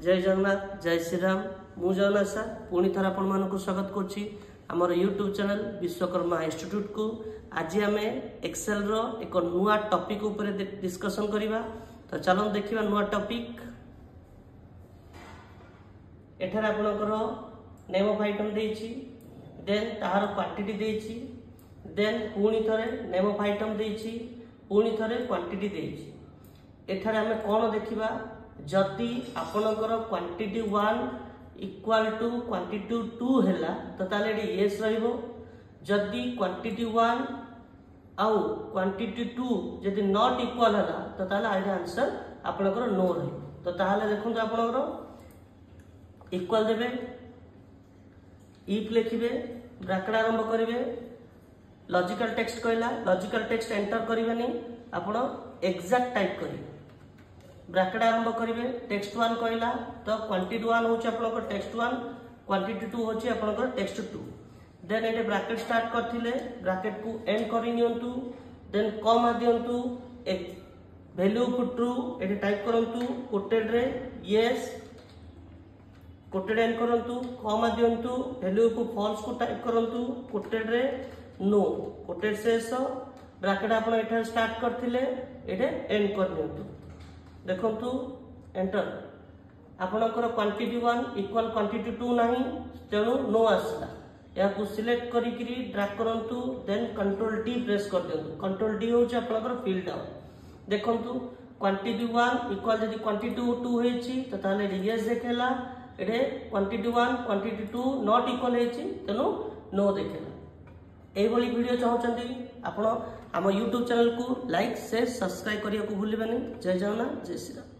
जय जगन्नाथ जय श्री राम मु जगन्नाथ सार पुणी थर आपण मानक स्वागत करुच्ची आमर यूट्यूब चैनल विश्वकर्मा इंस्टीट्यूट को। आज आम एक्सेल रो एक नुआ टॉपिक ऊपर डिस्कशन करिबा। तो चलो देखिबा नुआ टॉपिक। एठार आपनकर नेम ऑफ आइटम देछि, देन ताहार क्वांटिटी देछि, देन पुणी थरे नेम ऑफ आइटम देछि, पुणी थरे क्वांटिटी देछि। एठार आम कोन देखिबा, जदि आपनकर क्वांटिटी 1 इक्वल टू क्वांटिटी 2 हैला तो ताले एडी यस रहइबो। जदि क्वांटिटी 1 आउ क्वांटिटी 2 जदि नॉट इक्वल हैला तो ताले आइड आंसर आपनकर नो रहइबो। तो ताले देखंतु आपनकर इक्वल देबे, इफ लिखिबे, ब्रैकेट आरंभ करिवे, लॉजिकल टेक्स्ट कहला, लॉजिकल टेक्स्ट एंटर करिवेनी, आपण एग्जैक्ट टाइप करिवे, ब्रैकेट आरंभ करिवे। टेक्स्ट 1 कहला तो क्वांटिटी 1 होची आपनकर टेक्स्ट 1, क्वांटिटी 2 होची आपनकर टेक्स्ट 2। देन एटे ब्रैकेट स्टार्ट करथिले, ब्रैकेट को एंड करि नियंतु, देन कॉमा दियंतु, एक वैल्यू को ट्रू एटे टाइप करंतु, कोटेड रे यस, कोटेड एंड करंतु, कॉमा दियंतु, वैल्यू को फॉल्स को टाइप करंतु, कोटेड रे नो, कोटेड शेष, ब्रैकेट आपण एटा स्टार्ट करथिले एटे एंड कर नियंतु। देखंतु एंटर, आपनकर क्वांटिटी 1 इक्वल क्वांटिटी 2 नाही तेणु नो आसला। या को सिलेक्ट करी करी ड्रैग करंतु, देन कंट्रोल डी प्रेस कर दियंतु। कंट्रोल डी होची आपनकर फिल डाउन। देखंतु क्वांटिटी 1 इक्वल जदि क्वांटिटी 2 हेची तो ताले यस देखेला, एडे क्वांटिटी 1 क्वांटिटी 2 नॉट इक्वल हेची तेणु नो देखेला। एई भली वीडियो चाहउचंती आपण आम यूट्यूब चैनल को लाइक शेयर सब्सक्राइब करिया को भूलिबानी। जय जगन्नाथ जय श्री राम।